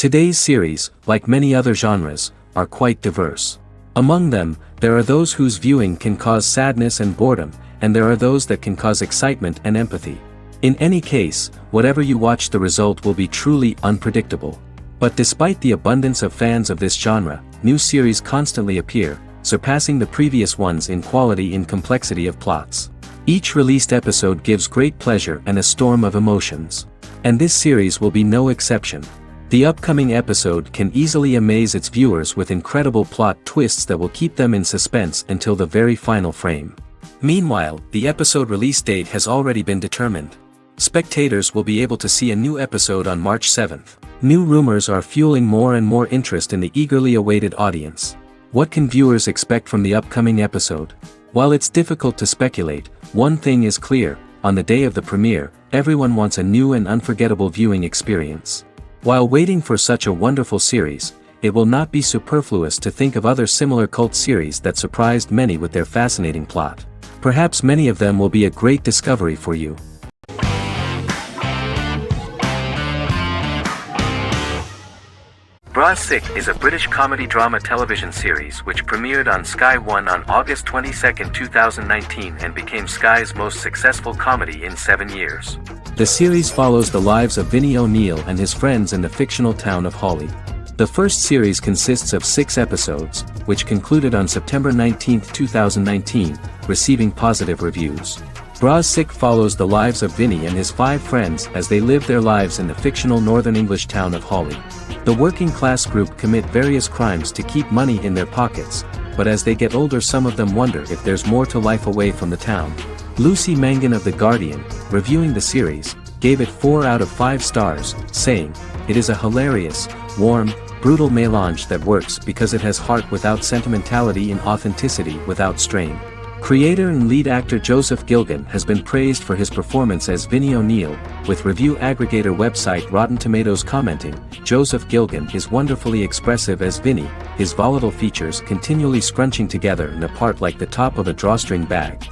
Today's series, like many other genres, are quite diverse. Among them, there are those whose viewing can cause sadness and boredom, and there are those that can cause excitement and empathy. In any case, whatever you watch, the result will be truly unpredictable. But despite the abundance of fans of this genre, new series constantly appear, surpassing the previous ones in quality and complexity of plots. Each released episode gives great pleasure and a storm of emotions. And this series will be no exception. The upcoming episode can easily amaze its viewers with incredible plot twists that will keep them in suspense until the very final frame. Meanwhile, the episode release date has already been determined. Spectators will be able to see a new episode on March 7th. New rumors are fueling more and more interest in the eagerly awaited audience. What can viewers expect from the upcoming episode? While it's difficult to speculate, one thing is clear: on the day of the premiere, everyone wants a new and unforgettable viewing experience. While waiting for such a wonderful series, it will not be superfluous to think of other similar cult series that surprised many with their fascinating plot. Perhaps many of them will be a great discovery for you. Bras Sick is a British comedy drama television series which premiered on Sky One on August 22, 2019 and became Sky's most successful comedy in 7 years. The series follows the lives of Vinnie O'Neill and his friends in the fictional town of Hawley. The first series consists of 6 episodes, which concluded on September 19, 2019, receiving positive reviews. Bras Sick follows the lives of Vinnie and his 5 friends as they live their lives in the fictional Northern English town of Hawley. The working class group commit various crimes to keep money in their pockets, but as they get older some of them wonder if there's more to life away from the town. Lucy Mangan of The Guardian, reviewing the series, gave it 4 out of 5 stars, saying, "It is a hilarious, warm, brutal melange that works because it has heart without sentimentality and authenticity without strain." Creator and lead actor Joseph Gilgun has been praised for his performance as Vinnie O'Neill, with review aggregator website Rotten Tomatoes commenting, "Joseph Gilgun is wonderfully expressive as Vinnie, his volatile features continually scrunching together and apart like the top of a drawstring bag."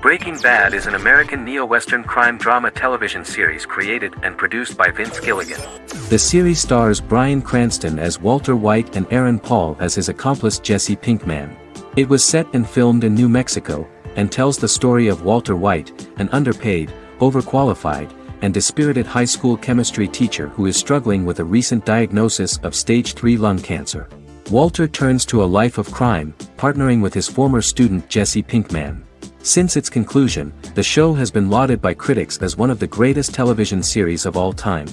Breaking Bad is an American neo-Western crime drama television series created and produced by Vince Gilligan. The series stars Bryan Cranston as Walter White and Aaron Paul as his accomplice Jesse Pinkman. It was set and filmed in New Mexico, and tells the story of Walter White, an underpaid, overqualified, and dispirited high school chemistry teacher who is struggling with a recent diagnosis of stage 3 lung cancer. Walter turns to a life of crime, partnering with his former student Jesse Pinkman. Since its conclusion, the show has been lauded by critics as one of the greatest television series of all time.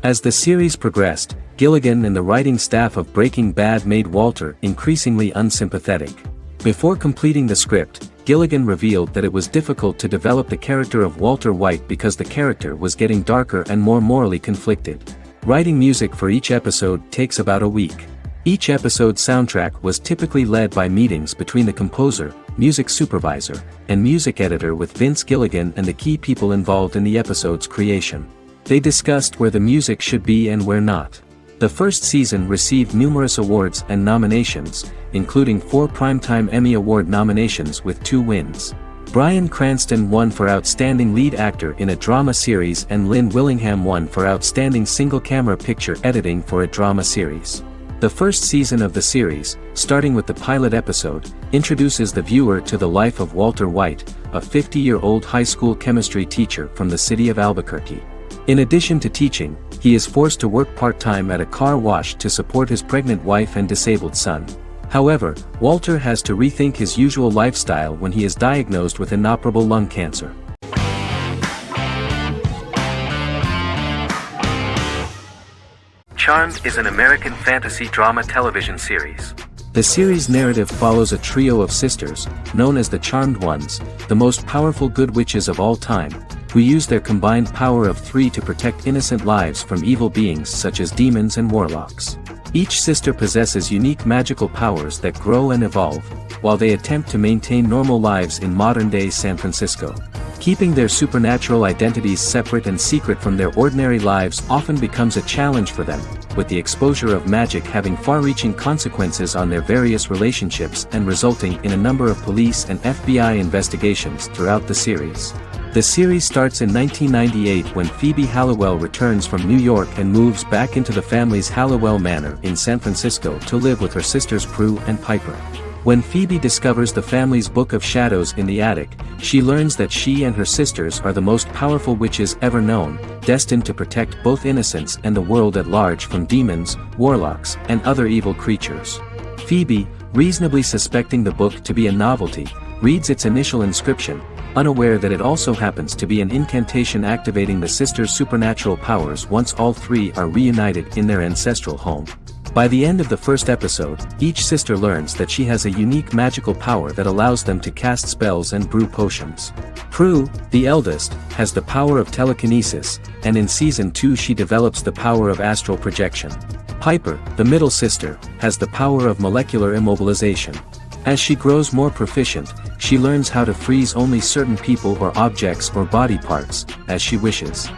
As the series progressed, Gilligan and the writing staff of Breaking Bad made Walter increasingly unsympathetic. Before completing the script, Gilligan revealed that it was difficult to develop the character of Walter White because the character was getting darker and more morally conflicted. Writing music for each episode takes about a week. Each episode's soundtrack was typically led by meetings between the composer, music supervisor, and music editor with Vince Gilligan and the key people involved in the episode's creation. They discussed where the music should be and where not. The first season received numerous awards and nominations, including 4 Primetime Emmy Award nominations with 2 wins. Bryan Cranston won for Outstanding Lead Actor in a Drama Series and Lynn Willingham won for Outstanding Single-Camera Picture Editing for a Drama Series. The first season of the series, starting with the pilot episode, introduces the viewer to the life of Walter White, a 50-year-old high school chemistry teacher from the city of Albuquerque. In addition to teaching, he is forced to work part-time at a car wash to support his pregnant wife and disabled son. However, Walter has to rethink his usual lifestyle when he is diagnosed with inoperable lung cancer. Charmed is an American fantasy drama television series. The series' narrative follows a trio of sisters, known as the Charmed Ones, the most powerful good witches of all time, who use their combined power of 3 to protect innocent lives from evil beings such as demons and warlocks. Each sister possesses unique magical powers that grow and evolve, while they attempt to maintain normal lives in modern-day San Francisco. Keeping their supernatural identities separate and secret from their ordinary lives often becomes a challenge for them, with the exposure of magic having far-reaching consequences on their various relationships and resulting in a number of police and FBI investigations throughout the series. The series starts in 1998 when Phoebe Halliwell returns from New York and moves back into the family's Halliwell Manor in San Francisco to live with her sisters Prue and Piper. When Phoebe discovers the family's Book of Shadows in the attic, she learns that she and her sisters are the most powerful witches ever known, destined to protect both innocents and the world at large from demons, warlocks, and other evil creatures. Phoebe, reasonably suspecting the book to be a novelty, reads its initial inscription, unaware that it also happens to be an incantation activating the sisters' supernatural powers once all three are reunited in their ancestral home. By the end of the first episode, each sister learns that she has a unique magical power that allows them to cast spells and brew potions. Prue, the eldest, has the power of telekinesis, and in Season 2 she develops the power of astral projection. Piper, the middle sister, has the power of molecular immobilization. As she grows more proficient, she learns how to freeze only certain people or objects or body parts, as she wishes.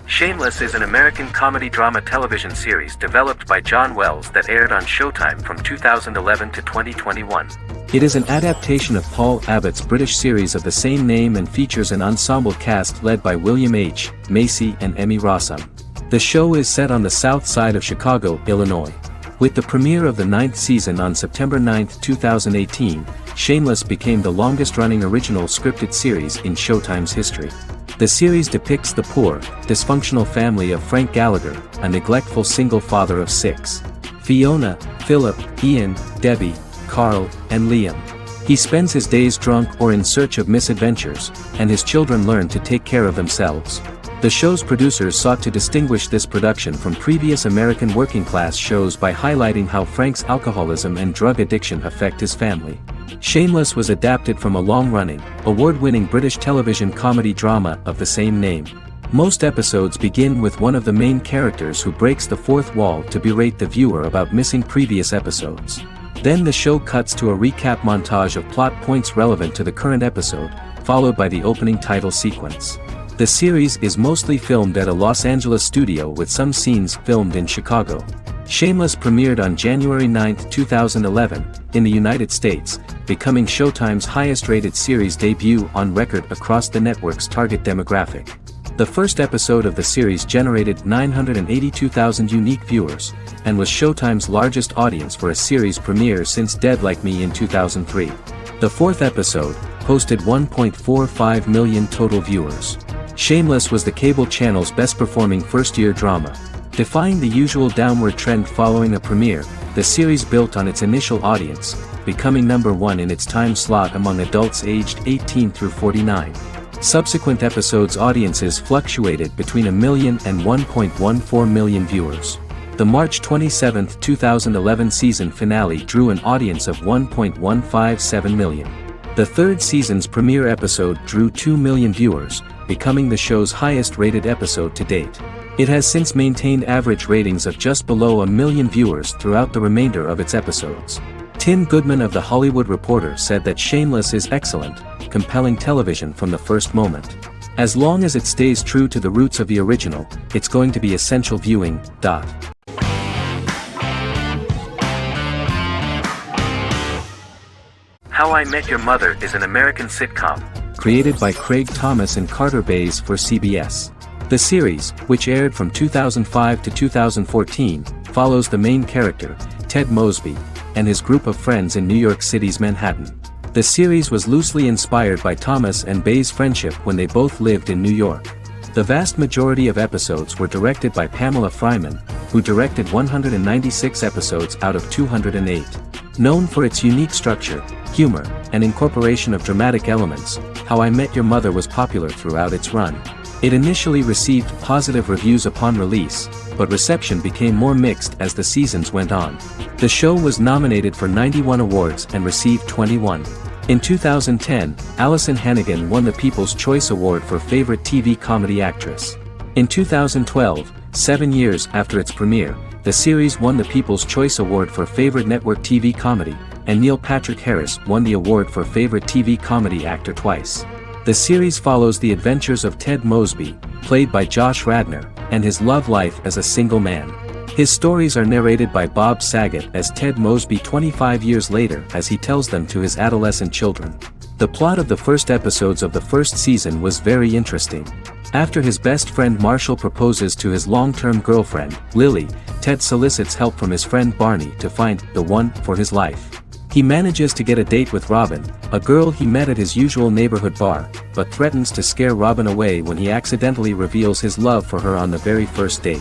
Shameless is an American comedy-drama television series developed by John Wells that aired on Showtime from 2011 to 2021. It is an adaptation of Paul Abbott's British series of the same name and features an ensemble cast led by William H. Macy and Emmy Rossum. The show is set on the south side of Chicago, Illinois. With the premiere of the 9th season on September 9, 2018, Shameless became the longest-running original scripted series in Showtime's history. The series depicts the poor, dysfunctional family of Frank Gallagher, a neglectful single father of 6. Fiona, Philip, Ian, Debbie, Carl, and Liam. He spends his days drunk or in search of misadventures, and his children learn to take care of themselves. The show's producers sought to distinguish this production from previous American working-class shows by highlighting how Frank's alcoholism and drug addiction affect his family. Shameless was adapted from a long-running, award-winning British television comedy drama of the same name. Most episodes begin with one of the main characters who breaks the fourth wall to berate the viewer about missing previous episodes. Then the show cuts to a recap montage of plot points relevant to the current episode, followed by the opening title sequence. The series is mostly filmed at a Los Angeles studio with some scenes filmed in Chicago. Shameless premiered on January 9, 2011, in the United States, becoming Showtime's highest-rated series debut on record across the network's target demographic. The first episode of the series generated 982,000 unique viewers, and was Showtime's largest audience for a series premiere since Dead Like Me in 2003. The fourth episode posted 1.45 million total viewers. Shameless was the cable channel's best-performing first-year drama. Defying the usual downward trend following a premiere, the series built on its initial audience, becoming number 1 in its time slot among adults aged 18 through 49. Subsequent episodes' audiences fluctuated between 1 million and 1.14 million viewers. The March 27, 2011 season finale drew an audience of 1.157 million. The third season's premiere episode drew 2 million viewers, becoming the show's highest-rated episode to date. It has since maintained average ratings of just below 1 million viewers throughout the remainder of its episodes. Tim Goodman of The Hollywood Reporter said that Shameless is excellent, compelling television from the first moment. As long as it stays true to the roots of the original, it's going to be essential viewing. How I Met Your Mother is an American sitcom, created by Craig Thomas and Carter Bays for CBS. The series, which aired from 2005 to 2014, follows the main character, Ted Mosby, and his group of friends in New York City's Manhattan. The series was loosely inspired by Thomas and Bays' friendship when they both lived in New York. The vast majority of episodes were directed by Pamela Fryman, who directed 196 episodes out of 208. Known for its unique structure, humor, and incorporation of dramatic elements, How I Met Your Mother was popular throughout its run. It initially received positive reviews upon release, but reception became more mixed as the seasons went on. The show was nominated for 91 awards and received 21. In 2010, Allison Hannigan won the People's Choice Award for Favorite TV Comedy Actress. In 2012, 7 years after its premiere, the series won the People's Choice Award for Favorite Network TV Comedy, and Neil Patrick Harris won the award for Favorite TV Comedy Actor twice. The series follows the adventures of Ted Mosby, played by Josh Radnor, and his love life as a single man. His stories are narrated by Bob Saget as Ted Mosby 25 years later as he tells them to his adolescent children. The plot of the first episodes of the first season was very interesting. After his best friend Marshall proposes to his long-term girlfriend, Lily, Ted solicits help from his friend Barney to find the one for his life. He manages to get a date with Robin, a girl he met at his usual neighborhood bar, but threatens to scare Robin away when he accidentally reveals his love for her on the very first date.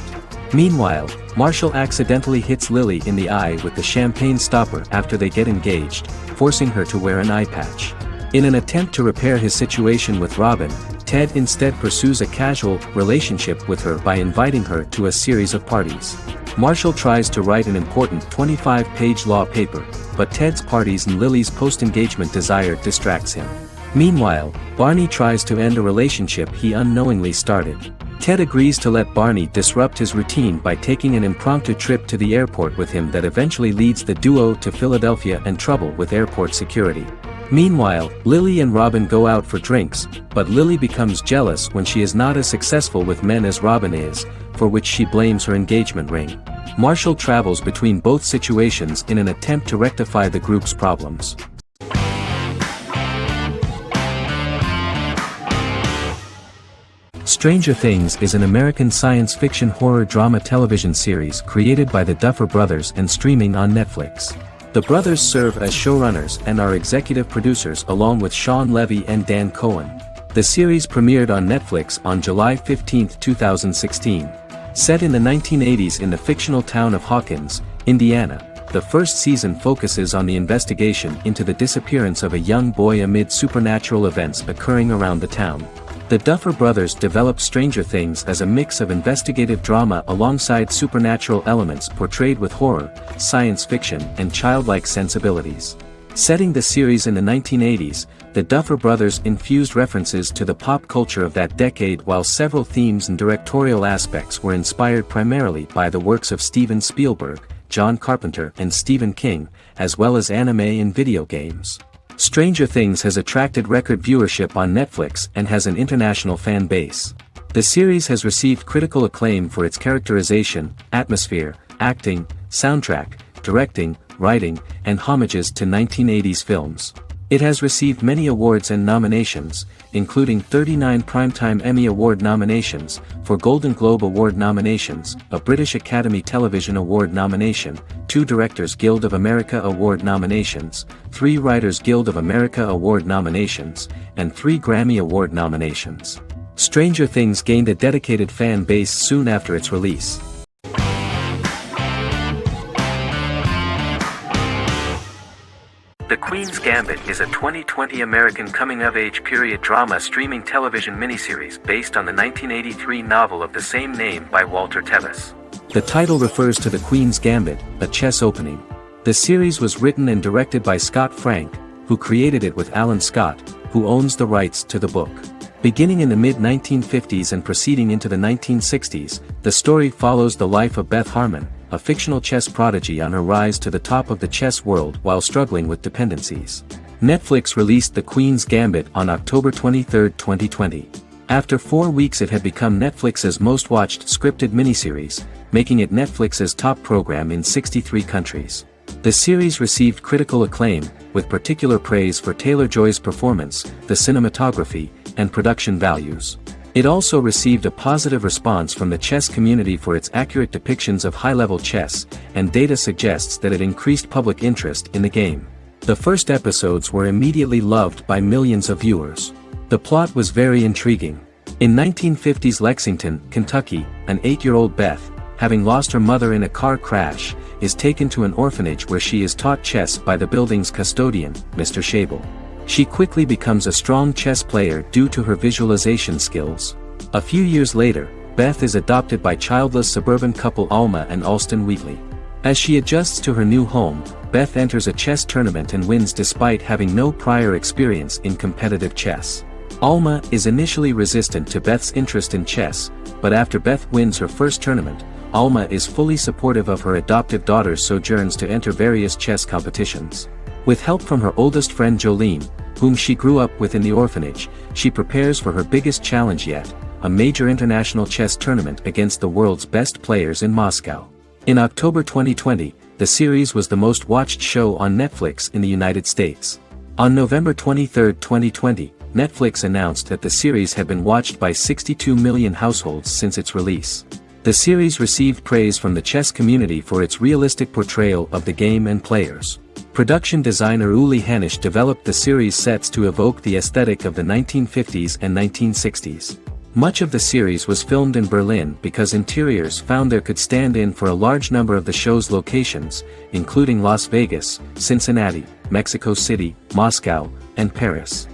Meanwhile, Marshall accidentally hits Lily in the eye with the champagne stopper after they get engaged, forcing her to wear an eye patch. In an attempt to repair his situation with Robin, Ted instead pursues a casual relationship with her by inviting her to a series of parties. Marshall tries to write an important 25-page law paper, but Ted's parties and Lily's post-engagement desire distracts him. Meanwhile, Barney tries to end a relationship he unknowingly started. Ted agrees to let Barney disrupt his routine by taking an impromptu trip to the airport with him that eventually leads the duo to Philadelphia and trouble with airport security. Meanwhile, Lily and Robin go out for drinks, but Lily becomes jealous when she is not as successful with men as Robin is, for which she blames her engagement ring. Marshall travels between both situations in an attempt to rectify the group's problems. Stranger Things is an American science fiction horror drama television series created by the Duffer Brothers and streaming on Netflix. The brothers serve as showrunners and are executive producers along with Sean Levy and Dan Cohen. The series premiered on Netflix on July 15, 2016. Set in the 1980s in the fictional town of Hawkins, Indiana, the first season focuses on the investigation into the disappearance of a young boy amid supernatural events occurring around the town. The Duffer Brothers developed Stranger Things as a mix of investigative drama alongside supernatural elements portrayed with horror, science fiction, and childlike sensibilities. Setting the series in the 1980s, the Duffer Brothers infused references to the pop culture of that decade while several themes and directorial aspects were inspired primarily by the works of Steven Spielberg, John Carpenter and Stephen King, as well as anime and video games. Stranger Things has attracted record viewership on Netflix and has an international fan base. The series has received critical acclaim for its characterization, atmosphere, acting, soundtrack, directing, writing, and homages to 1980s films. It has received many awards and nominations, including 39 Primetime Emmy Award nominations, 4 Golden Globe Award nominations, a British Academy Television Award nomination, 2 Directors Guild of America Award nominations, 3 Writers Guild of America Award nominations, and 3 Grammy Award nominations. Stranger Things gained a dedicated fan base soon after its release. The Queen's Gambit is a 2020 American coming-of-age period drama streaming television miniseries based on the 1983 novel of the same name by Walter Tevis. The title refers to the Queen's Gambit, a chess opening. The series was written and directed by Scott Frank, who created it with Alan Scott, who owns the rights to the book. Beginning in the mid-1950s and proceeding into the 1960s, the story follows the life of Beth Harmon, a fictional chess prodigy on her rise to the top of the chess world while struggling with dependencies. Netflix released The Queen's Gambit on October 23, 2020. After 4 weeks it had become Netflix's most-watched scripted miniseries, making it Netflix's top program in 63 countries. The series received critical acclaim, with particular praise for Taylor-Joy's performance, the cinematography, and production values. It also received a positive response from the chess community for its accurate depictions of high-level chess, and data suggests that it increased public interest in the game. The first episodes were immediately loved by millions of viewers. The plot was very intriguing. In 1950s Lexington, Kentucky, an 8-year-old Beth, having lost her mother in a car crash, is taken to an orphanage where she is taught chess by the building's custodian, Mr. Schabel. She quickly becomes a strong chess player due to her visualization skills. A few years later, Beth is adopted by childless suburban couple Alma and Alston Wheatley. As she adjusts to her new home, Beth enters a chess tournament and wins despite having no prior experience in competitive chess. Alma is initially resistant to Beth's interest in chess, but after Beth wins her first tournament, Alma is fully supportive of her adoptive daughter's sojourns to enter various chess competitions. With help from her oldest friend Jolene, whom she grew up with in the orphanage, she prepares for her biggest challenge yet, a major international chess tournament against the world's best players in Moscow. In October 2020, the series was the most watched show on Netflix in the United States. On November 23, 2020, Netflix announced that the series had been watched by 62 million households since its release. The series received praise from the chess community for its realistic portrayal of the game and players. Production designer Uli Hanisch developed the series sets to evoke the aesthetic of the 1950s and 1960s. Much of the series was filmed in Berlin because interiors found there could stand in for a large number of the show's locations, including Las Vegas, Cincinnati, Mexico City, Moscow, and Paris.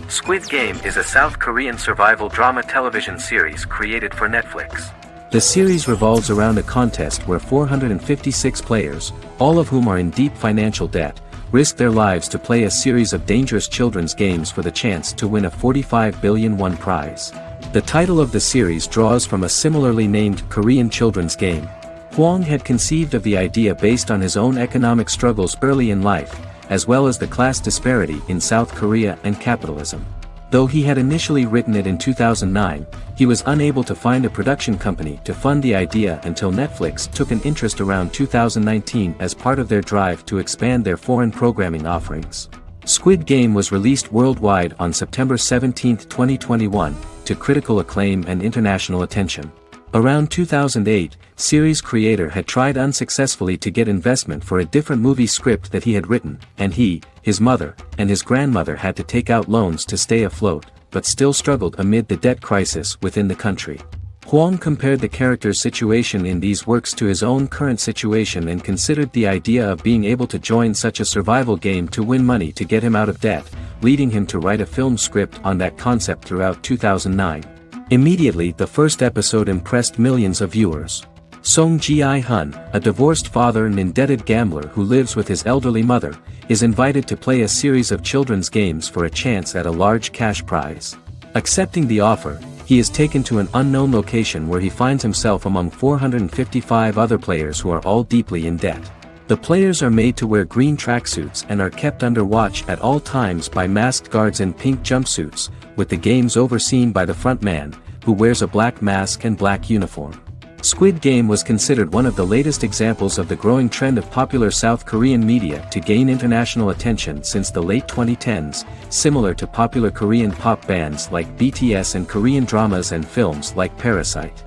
Squid Game is a South Korean survival drama television series created for Netflix. The series revolves around a contest where 456 players, all of whom are in deep financial debt, risk their lives to play a series of dangerous children's games for the chance to win a 45 billion won prize. The title of the series draws from a similarly named Korean children's game. Hwang had conceived of the idea based on his own economic struggles early in life, as well as the class disparity in South Korea and capitalism. Though he had initially written it in 2009, he was unable to find a production company to fund the idea until Netflix took an interest around 2019 as part of their drive to expand their foreign programming offerings. Squid Game was released worldwide on September 17, 2021, to critical acclaim and international attention. Around 2008, series creator had tried unsuccessfully to get investment for a different movie script that he had written, and he, his mother, and his grandmother had to take out loans to stay afloat, but still struggled amid the debt crisis within the country. Hwang compared the character's situation in these works to his own current situation and considered the idea of being able to join such a survival game to win money to get him out of debt, leading him to write a film script on that concept throughout 2009. Immediately the first episode impressed millions of viewers. Song Ji-hun, a divorced father and indebted gambler who lives with his elderly mother, is invited to play a series of children's games for a chance at a large cash prize. Accepting the offer, he is taken to an unknown location where he finds himself among 455 other players who are all deeply in debt. The players are made to wear green tracksuits and are kept under watch at all times by masked guards in pink jumpsuits, with the games overseen by the front man, who wears a black mask and black uniform. Squid Game was considered one of the latest examples of the growing trend of popular South Korean media to gain international attention since the late 2010s, similar to popular Korean pop bands like BTS and Korean dramas and films like Parasite.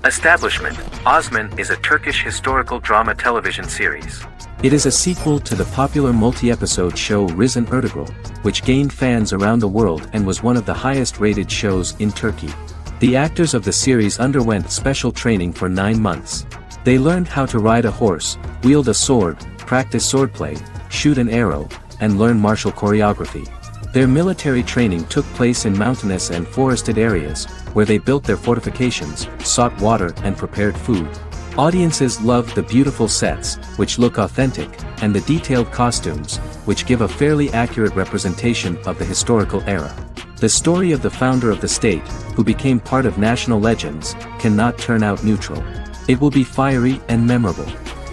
Establishment: Osman is a Turkish historical drama television series. It is a sequel to the popular multi-episode show Risen Ertugrul, which gained fans around the world and was one of the highest-rated shows in Turkey. The actors of the series underwent special training for 9 months. They learned how to ride a horse, wield a sword, practice swordplay, shoot an arrow, and learn martial choreography. Their military training took place in mountainous and forested areas, where they built their fortifications, sought water and prepared food. Audiences loved the beautiful sets, which look authentic, and the detailed costumes, which give a fairly accurate representation of the historical era. The story of the founder of the state, who became part of national legends, cannot turn out neutral. It will be fiery and memorable.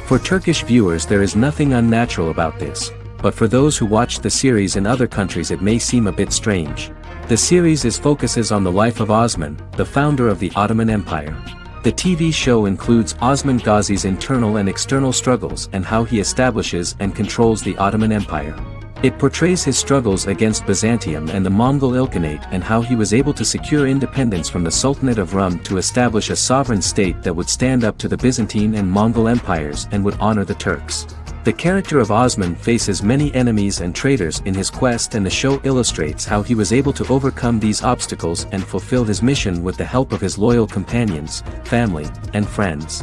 For Turkish viewers there is nothing unnatural about this, but for those who watch the series in other countries it may seem a bit strange. The series focuses on the life of Osman, the founder of the Ottoman Empire. The TV show includes Osman Ghazi's internal and external struggles and how he establishes and controls the Ottoman Empire. It portrays his struggles against Byzantium and the Mongol Ilkhanate and how he was able to secure independence from the Sultanate of Rum to establish a sovereign state that would stand up to the Byzantine and Mongol empires and would honor the Turks. The character of Osman faces many enemies and traitors in his quest, and the show illustrates how he was able to overcome these obstacles and fulfill his mission with the help of his loyal companions, family, and friends.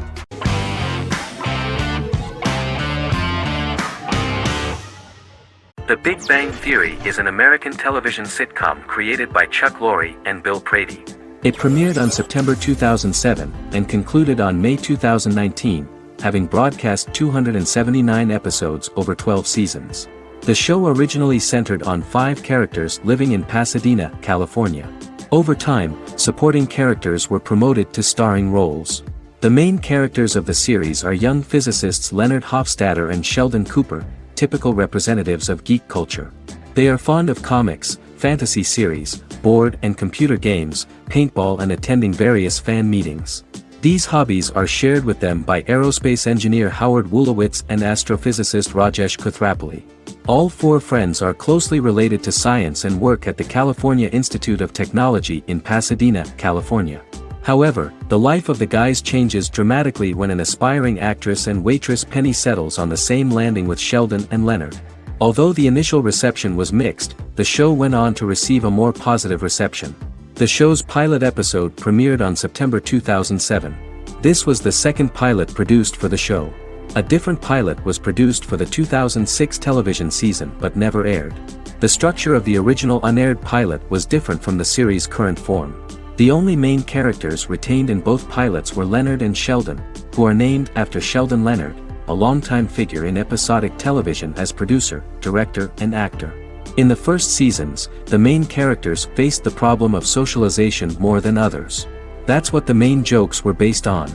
The Big Bang Theory is an American television sitcom created by Chuck Lorre and Bill Prady. It premiered on September 2007 and concluded on May 2019. Having broadcast 279 episodes over 12 seasons. The show originally centered on 5 characters living in Pasadena, California. Over time, supporting characters were promoted to starring roles. The main characters of the series are young physicists Leonard Hofstadter and Sheldon Cooper, typical representatives of geek culture. They are fond of comics, fantasy series, board and computer games, paintball and attending various fan meetings. These hobbies are shared with them by aerospace engineer Howard Wolowitz and astrophysicist Rajesh Kuthrapalli. All four friends are closely related to science and work at the California Institute of Technology in Pasadena, California. However, the life of the guys changes dramatically when an aspiring actress and waitress Penny settles on the same landing with Sheldon and Leonard. Although the initial reception was mixed, the show went on to receive a more positive reception. The show's pilot episode premiered on September 2007. This was the second pilot produced for the show. A different pilot was produced for the 2006 television season but never aired. The structure of the original unaired pilot was different from the series' current form. The only main characters retained in both pilots were Leonard and Sheldon, who are named after Sheldon Leonard, a longtime figure in episodic television as producer, director, and actor. In the first seasons, the main characters faced the problem of socialization more than others. That's what the main jokes were based on.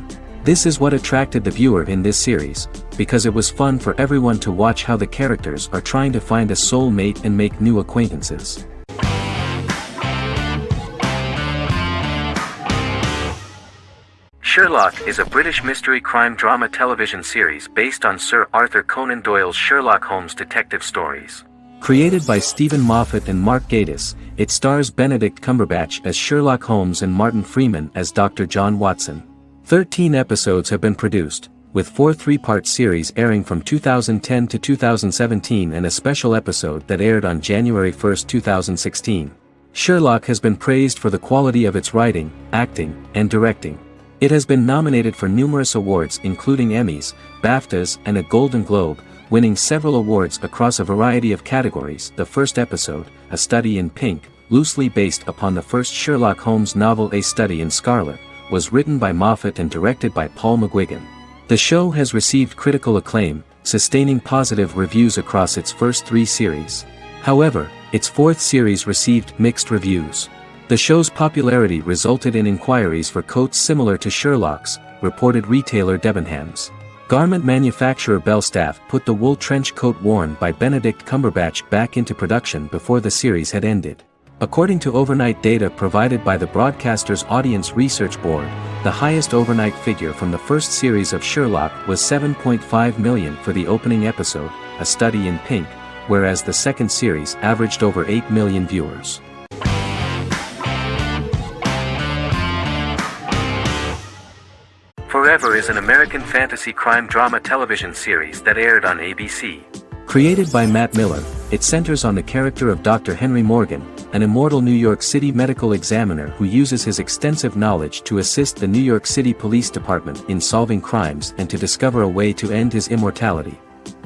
This is what attracted the viewer in this series, because it was fun for everyone to watch how the characters are trying to find a soul mate and make new acquaintances. Sherlock is a British mystery crime drama television series based on Sir Arthur Conan Doyle's Sherlock Holmes detective stories. Created by Stephen Moffat and Mark Gatiss, it stars Benedict Cumberbatch as Sherlock Holmes and Martin Freeman as Dr. John Watson. 13 episodes have been produced, with 4 three-part series airing from 2010 to 2017 and a special episode that aired on January 1, 2016. Sherlock has been praised for the quality of its writing, acting, and directing. It has been nominated for numerous awards including Emmys, BAFTAs, and a Golden Globe, winning several awards across a variety of categories. The first episode, A Study in Pink, loosely based upon the first Sherlock Holmes novel A Study in Scarlet, was written by Moffat and directed by Paul McGuigan. The show has received critical acclaim, sustaining positive reviews across its first 3 series. However, its 4th series received mixed reviews. The show's popularity resulted in inquiries for coats similar to Sherlock's, reported retailer Debenhams. Garment manufacturer Belstaff put the wool trench coat worn by Benedict Cumberbatch back into production before the series had ended. According to overnight data provided by the broadcaster's Audience Research Board, the highest overnight figure from the first series of Sherlock was 7.5 million for the opening episode, A Study in Pink, whereas the second series averaged over 8 million viewers. Forever is an American fantasy crime drama television series that aired on ABC. Created by Matt Miller, it centers on the character of Dr. Henry Morgan, an immortal New York City medical examiner who uses his extensive knowledge to assist the New York City Police Department in solving crimes and to discover a way to end his immortality.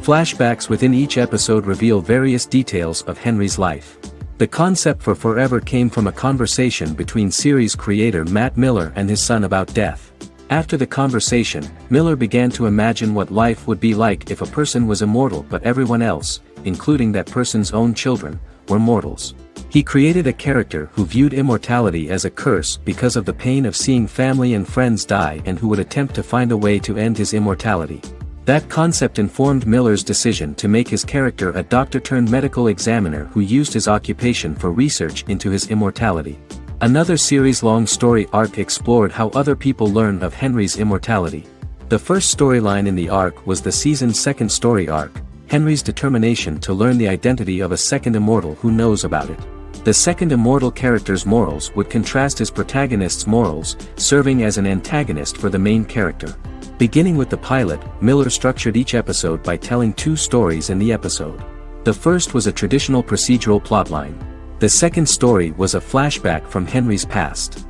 Flashbacks within each episode reveal various details of Henry's life. The concept for Forever came from a conversation between series creator Matt Miller and his son about death. After the conversation, Miller began to imagine what life would be like if a person was immortal but everyone else, including that person's own children, were mortals. He created a character who viewed immortality as a curse because of the pain of seeing family and friends die and who would attempt to find a way to end his immortality. That concept informed Miller's decision to make his character a doctor-turned-medical examiner who used his occupation for research into his immortality. Another series-long story arc explored how other people learn of Henry's immortality. The first storyline in the arc was the season's second story arc, Henry's determination to learn the identity of a second immortal who knows about it. The second immortal character's morals would contrast his protagonist's morals, serving as an antagonist for the main character. Beginning with the pilot, Miller structured each episode by telling 2 stories in the episode. The first was a traditional procedural plotline. The second story was a flashback from Henry's past.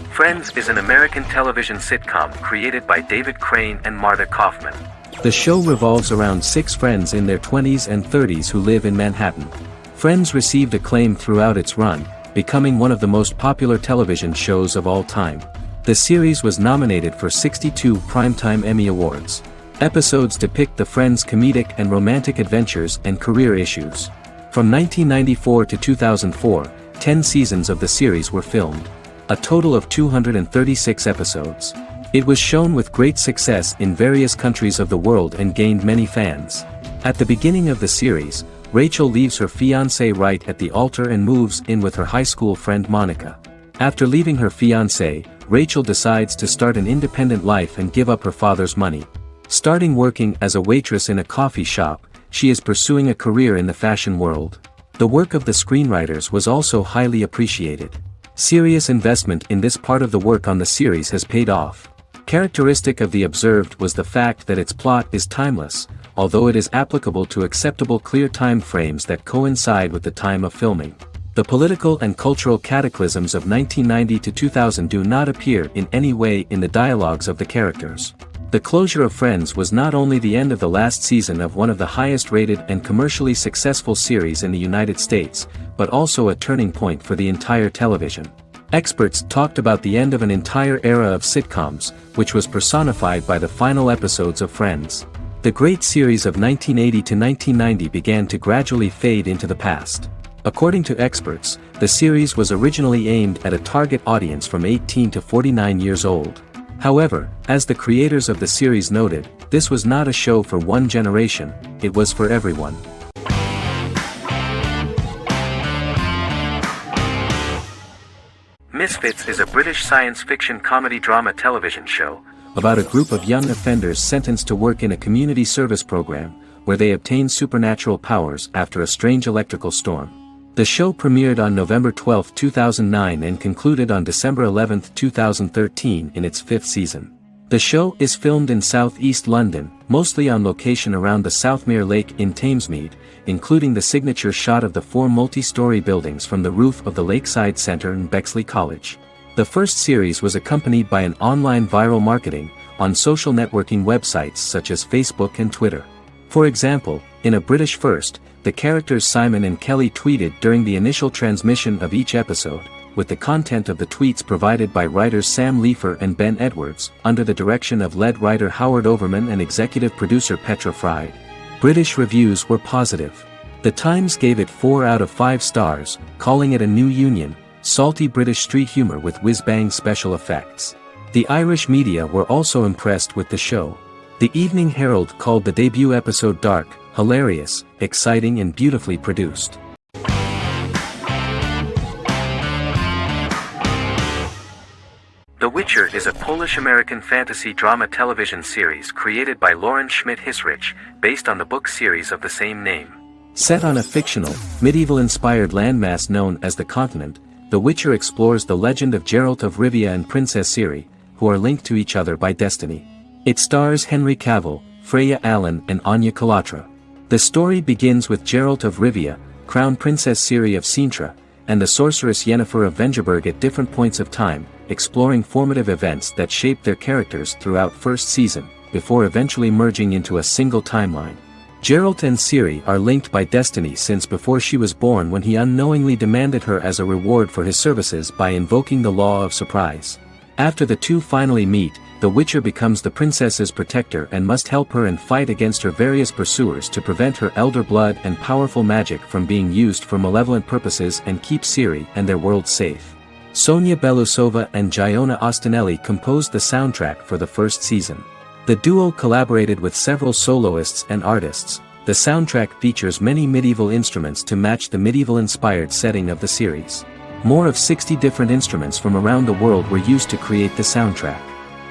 Friends is an American television sitcom created by David Crane and Martha Kaufman. The show revolves around 6 friends in their 20s and 30s who live in Manhattan. Friends received acclaim throughout its run, becoming one of the most popular television shows of all time. The series was nominated for 62 Primetime Emmy Awards. Episodes depict the friends' comedic and romantic adventures and career issues. From 1994 to 2004, 10 seasons of the series were filmed. A total of 236 episodes. It was shown with great success in various countries of the world and gained many fans. At the beginning of the series, Rachel leaves her fiancé right at the altar and moves in with her high school friend Monica. After leaving her fiancé, Rachel decides to start an independent life and give up her father's money. Starting working as a waitress in a coffee shop, she is pursuing a career in the fashion world. The work of the screenwriters was also highly appreciated. Serious investment in this part of the work on the series has paid off. Characteristic of The Observed was the fact that its plot is timeless, although it is applicable to acceptable clear time frames that coincide with the time of filming. The political and cultural cataclysms of 1990 to 2000 do not appear in any way in the dialogues of the characters. The closure of Friends was not only the end of the last season of one of the highest-rated and commercially successful series in the United States, but also a turning point for the entire television. Experts talked about the end of an entire era of sitcoms, which was personified by the final episodes of Friends. The great series of 1980 to 1990 began to gradually fade into the past. According to experts, the series was originally aimed at a target audience from 18 to 49 years old. However, as the creators of the series noted, this was not a show for one generation, it was for everyone. Misfits is a British science fiction comedy drama television show about a group of young offenders sentenced to work in a community service program, where they obtain supernatural powers after a strange electrical storm. The show premiered on November 12, 2009 and concluded on December 11, 2013 in its 5th season. The show is filmed in southeast London, mostly on location around the Southmere Lake in Thamesmead, including the signature shot of the 4 multi-story buildings from the roof of the Lakeside Centre in Bexley College. The first series was accompanied by an online viral marketing on social networking websites such as Facebook and Twitter. For example, in a British first, the characters Simon and Kelly tweeted during the initial transmission of each episode, with the content of the tweets provided by writers Sam Leifer and Ben Edwards, under the direction of lead writer Howard Overman and executive producer Petra Fried. British reviews were positive. The Times gave it 4 out of 5 stars, calling it a new union, salty British street humour with whiz-bang special effects. The Irish media were also impressed with the show. The Evening Herald called the debut episode dark, hilarious, exciting and beautifully produced. The Witcher is a Polish-American fantasy drama television series created by Lauren Schmidt-Hissrich, based on the book series of the same name. Set on a fictional, medieval-inspired landmass known as the Continent, The Witcher explores the legend of Geralt of Rivia and Princess Ciri, who are linked to each other by destiny. It stars Henry Cavill, Freya Allan and Anya Chalotra. The story begins with Geralt of Rivia, Crown Princess Ciri of Sintra, and the sorceress Yennefer of Vengerberg at different points of time, exploring formative events that shaped their characters throughout first season, before eventually merging into a single timeline. Geralt and Ciri are linked by destiny since before she was born, when he unknowingly demanded her as a reward for his services by invoking the law of surprise. After the two finally meet, the Witcher becomes the princess's protector and must help her and fight against her various pursuers to prevent her elder blood and powerful magic from being used for malevolent purposes and keep Ciri and their world safe. Sonia Belousova and Giona Ostinelli composed the soundtrack for the first season. The duo collaborated with several soloists and artists. The soundtrack features many medieval instruments to match the medieval-inspired setting of the series. More of 60 different instruments from around the world were used to create the soundtrack.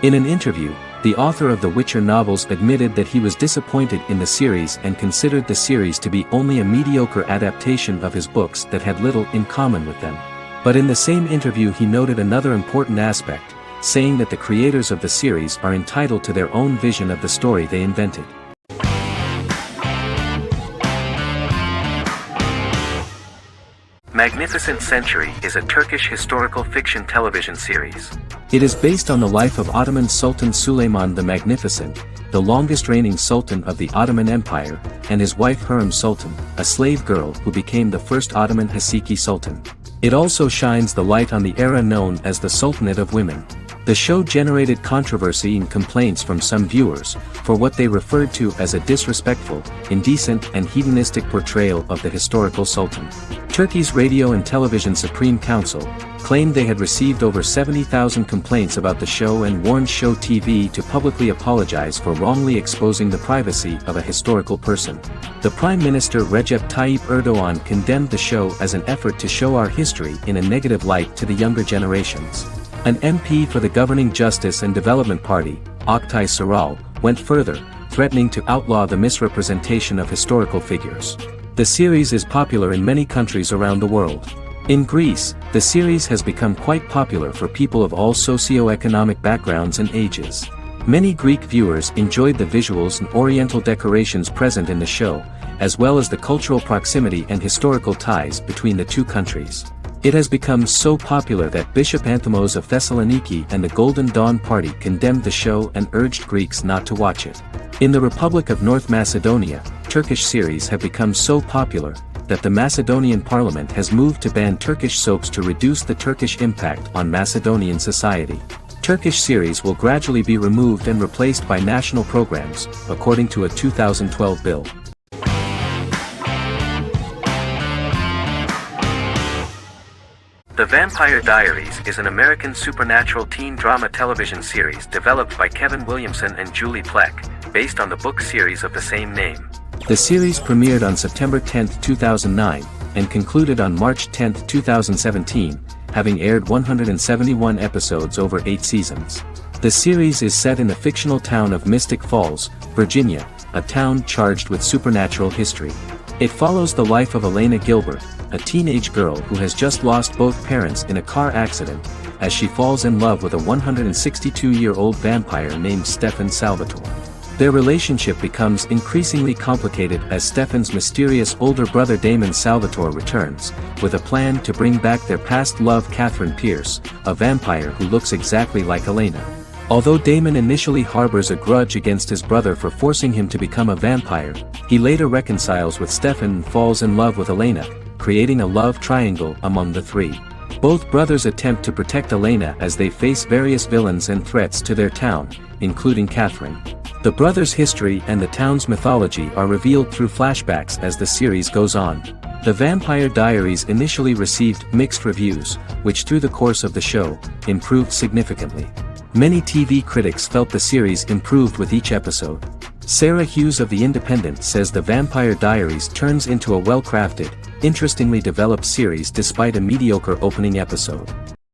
In an interview, the author of the Witcher novels admitted that he was disappointed in the series and considered the series to be only a mediocre adaptation of his books that had little in common with them. But in the same interview he noted another important aspect, saying that the creators of the series are entitled to their own vision of the story they invented. Magnificent Century is a Turkish historical fiction television series. It is based on the life of Ottoman Sultan Süleyman the Magnificent, the longest reigning sultan of the Ottoman Empire, and his wife Hürrem Sultan, a slave girl who became the first Ottoman Haseki Sultan. It also shines the light on the era known as the Sultanate of Women. The show generated controversy and complaints from some viewers, for what they referred to as a disrespectful, indecent and hedonistic portrayal of the historical sultan. Turkey's Radio and Television Supreme Council claimed they had received over 70,000 complaints about the show and warned Show TV to publicly apologize for wrongly exposing the privacy of a historical person. The Prime Minister Recep Tayyip Erdogan condemned the show as an effort to show our history in a negative light to the younger generations. An MP for the governing Justice and Development Party, Oktay Saral, went further, threatening to outlaw the misrepresentation of historical figures. The series is popular in many countries around the world. In Greece, the series has become quite popular for people of all socio-economic backgrounds and ages. Many Greek viewers enjoyed the visuals and oriental decorations present in the show, as well as the cultural proximity and historical ties between the two countries. It has become so popular that Bishop Anthimos of Thessaloniki and the Golden Dawn Party condemned the show and urged Greeks not to watch it. In the Republic of North Macedonia, Turkish series have become so popular that the Macedonian parliament has moved to ban Turkish soaps to reduce the Turkish impact on Macedonian society. Turkish series will gradually be removed and replaced by national programs, according to a 2012 bill. The Vampire Diaries is an American supernatural teen drama television series developed by Kevin Williamson and Julie Plec, based on the book series of the same name. The series premiered on September 10, 2009, and concluded on March 10, 2017, having aired 171 episodes over 8 seasons. The series is set in the fictional town of Mystic Falls, Virginia, a town charged with supernatural history. It follows the life of Elena Gilbert, a teenage girl who has just lost both parents in a car accident, as she falls in love with a 162-year-old vampire named Stefan Salvatore. Their relationship becomes increasingly complicated as Stefan's mysterious older brother Damon Salvatore returns, with a plan to bring back their past love Catherine Pierce, a vampire who looks exactly like Elena. Although Damon initially harbors a grudge against his brother for forcing him to become a vampire, he later reconciles with Stefan and falls in love with Elena, creating a love triangle among the three. Both brothers attempt to protect Elena as they face various villains and threats to their town, including Catherine. The brothers' history and the town's mythology are revealed through flashbacks as the series goes on. The Vampire Diaries initially received mixed reviews, which through the course of the show, improved significantly. Many TV critics felt the series improved with each episode. Sarah Hughes of The Independent says The Vampire Diaries turns into a well-crafted, interestingly developed series despite a mediocre opening episode.